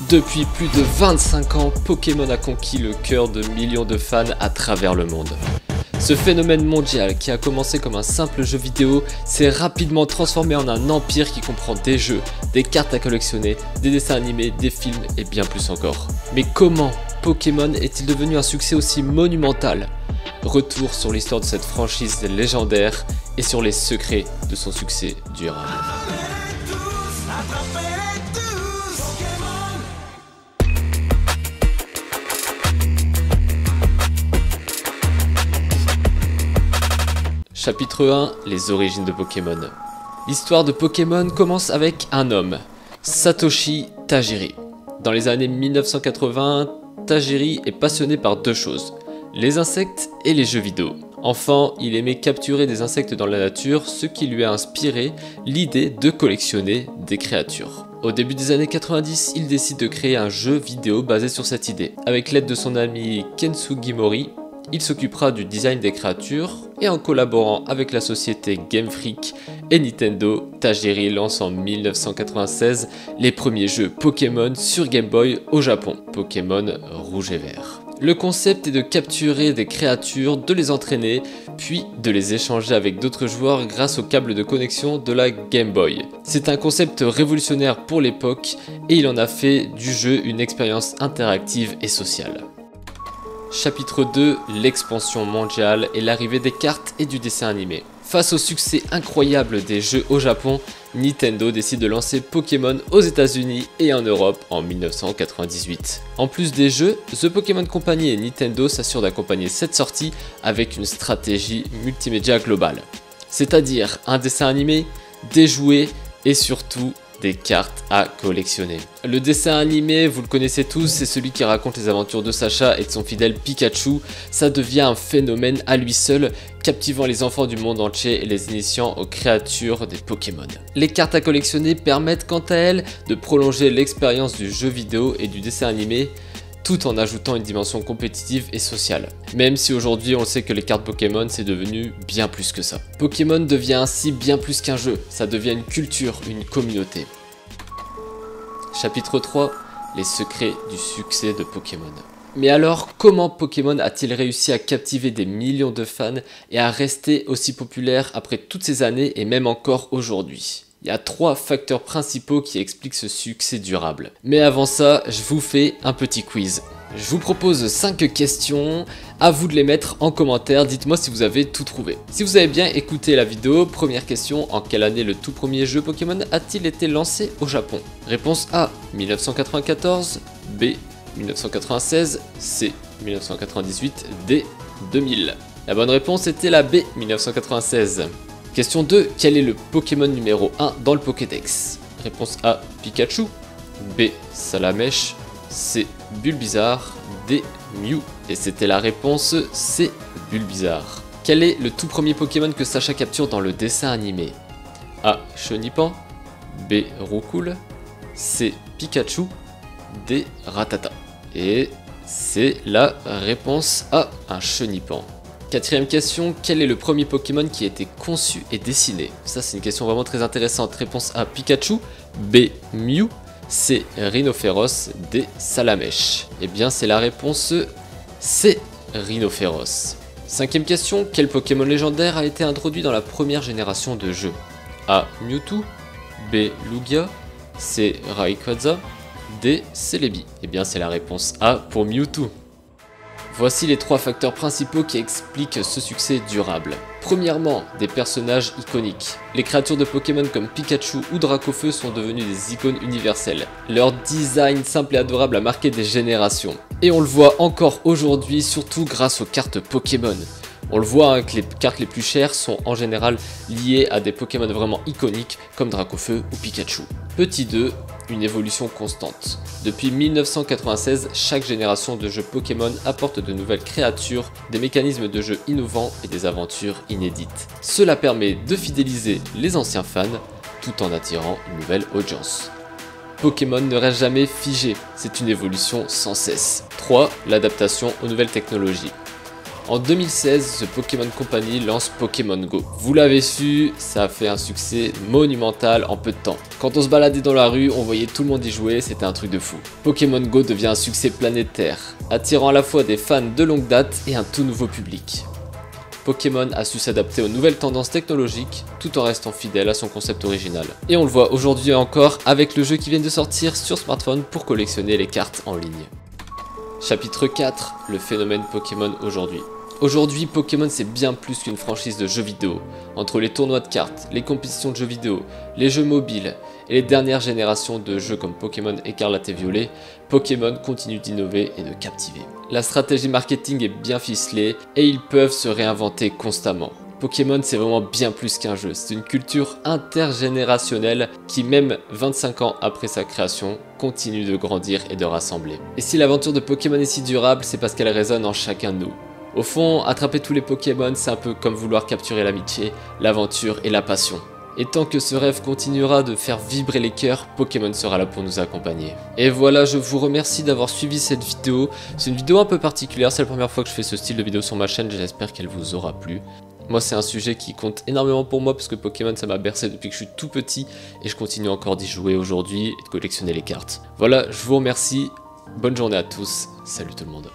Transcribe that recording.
Depuis plus de 25 ans, Pokémon a conquis le cœur de millions de fans à travers le monde. Ce phénomène mondial qui a commencé comme un simple jeu vidéo s'est rapidement transformé en un empire qui comprend des jeux, des cartes à collectionner, des dessins animés, des films et bien plus encore. Mais comment Pokémon est-il devenu un succès aussi monumental? Retour sur l'histoire de cette franchise légendaire et sur les secrets de son succès durable. Chapitre 1, les origines de Pokémon. L'histoire de Pokémon commence avec un homme, Satoshi Tajiri. Dans les années 1980, Tajiri est passionné par deux choses, les insectes et les jeux vidéo. Enfant, il aimait capturer des insectes dans la nature, ce qui lui a inspiré l'idée de collectionner des créatures. Au début des années 90, il décide de créer un jeu vidéo basé sur cette idée. Avec l'aide de son ami Kensugi Mori, il s'occupera du design des créatures et en collaborant avec la société Game Freak et Nintendo, Tajiri lance en 1996 les premiers jeux Pokémon sur Game Boy au Japon, Pokémon rouge et vert. Le concept est de capturer des créatures, de les entraîner, puis de les échanger avec d'autres joueurs grâce au câble de connexion de la Game Boy. C'est un concept révolutionnaire pour l'époque et il en a fait du jeu une expérience interactive et sociale. Chapitre 2, l'expansion mondiale et l'arrivée des cartes et du dessin animé. Face au succès incroyable des jeux au Japon, Nintendo décide de lancer Pokémon aux États-Unis et en Europe en 1998. En plus des jeux, The Pokémon Company et Nintendo s'assurent d'accompagner cette sortie avec une stratégie multimédia globale. C'est-à-dire un dessin animé, des jouets et surtout des cartes à collectionner. Le dessin animé, vous le connaissez tous, c'est celui qui raconte les aventures de Sacha et de son fidèle Pikachu. Ça devient un phénomène à lui seul, captivant les enfants du monde entier et les initiant aux créatures des Pokémon. Les cartes à collectionner permettent quant à elles de prolonger l'expérience du jeu vidéo et du dessin animé, tout en ajoutant une dimension compétitive et sociale. Même si aujourd'hui on sait que les cartes Pokémon c'est devenu bien plus que ça. Pokémon devient ainsi bien plus qu'un jeu, ça devient une culture, une communauté. Chapitre 3, les secrets du succès de Pokémon. Mais alors, comment Pokémon a-t-il réussi à captiver des millions de fans et à rester aussi populaire après toutes ces années et même encore aujourd'hui ? Il y a 3 facteurs principaux qui expliquent ce succès durable. Mais avant ça, je vous fais un petit quiz. Je vous propose 5 questions, à vous de les mettre en commentaire, dites-moi si vous avez tout trouvé. Si vous avez bien écouté la vidéo, première question, en quelle année le tout premier jeu Pokémon a-t-il été lancé au Japon? Réponse A, 1994, B, 1996, C, 1998, D, 2000. La bonne réponse était la B, 1996. Question 2, quel est le Pokémon numéro 1 dans le Pokédex? Réponse A, Pikachu, B, Salamèche, C, Bulbizarre, D, Mew. Et c'était la réponse C, Bulbizarre. Quel est le tout premier Pokémon que Sacha capture dans le dessin animé? A, Chenipan, B, Roucoule, C, Pikachu, D, Rattata. Et c'est la réponse A, un Chenipan. Quatrième question, quel est le premier Pokémon qui a été conçu et dessiné? Ça c'est une question vraiment très intéressante. Réponse A, Pikachu, B, Mew, C, Rhinophéros, D, Salamèche. Eh bien c'est la réponse C, Rhinophéros. Cinquième question, quel Pokémon légendaire a été introduit dans la première génération de jeux? A, Mewtwo, B, Lugia, C, Rayquaza, D, Celebi. Eh bien c'est la réponse A pour Mewtwo. Voici les 3 facteurs principaux qui expliquent ce succès durable. Premièrement, des personnages iconiques. Les créatures de Pokémon comme Pikachu ou Dracofeu sont devenues des icônes universelles. Leur design simple et adorable a marqué des générations. Et on le voit encore aujourd'hui, surtout grâce aux cartes Pokémon. On le voit que les cartes les plus chères sont en général liées à des Pokémon vraiment iconiques comme Dracofeu ou Pikachu. Petit 2, une évolution constante. Depuis 1996, chaque génération de jeux Pokémon apporte de nouvelles créatures, des mécanismes de jeu innovants et des aventures inédites. Cela permet de fidéliser les anciens fans tout en attirant une nouvelle audience. Pokémon ne reste jamais figé, c'est une évolution sans cesse. 3. L'adaptation aux nouvelles technologies. En 2016, The Pokémon Company lance Pokémon Go. Vous l'avez su, ça a fait un succès monumental en peu de temps. Quand on se baladait dans la rue, on voyait tout le monde y jouer, c'était un truc de fou. Pokémon Go devient un succès planétaire, attirant à la fois des fans de longue date et un tout nouveau public. Pokémon a su s'adapter aux nouvelles tendances technologiques tout en restant fidèle à son concept original. Et on le voit aujourd'hui encore avec le jeu qui vient de sortir sur smartphone pour collectionner les cartes en ligne. Chapitre 4, le phénomène Pokémon aujourd'hui. Aujourd'hui, Pokémon c'est bien plus qu'une franchise de jeux vidéo. Entre les tournois de cartes, les compétitions de jeux vidéo, les jeux mobiles et les dernières générations de jeux comme Pokémon Écarlate et Violet, Pokémon continue d'innover et de captiver. La stratégie marketing est bien ficelée et ils peuvent se réinventer constamment. Pokémon c'est vraiment bien plus qu'un jeu, c'est une culture intergénérationnelle qui même 25 ans après sa création continue de grandir et de rassembler. Et si l'aventure de Pokémon est si durable, c'est parce qu'elle résonne en chacun de nous. Au fond, attraper tous les Pokémon c'est un peu comme vouloir capturer l'amitié, l'aventure et la passion. Et tant que ce rêve continuera de faire vibrer les cœurs, Pokémon sera là pour nous accompagner. Et voilà, je vous remercie d'avoir suivi cette vidéo. C'est une vidéo un peu particulière, c'est la première fois que je fais ce style de vidéo sur ma chaîne, j'espère qu'elle vous aura plu. Moi c'est un sujet qui compte énormément pour moi parce que Pokémon ça m'a bercé depuis que je suis tout petit et je continue encore d'y jouer aujourd'hui et de collectionner les cartes. Voilà, je vous remercie, bonne journée à tous, salut tout le monde.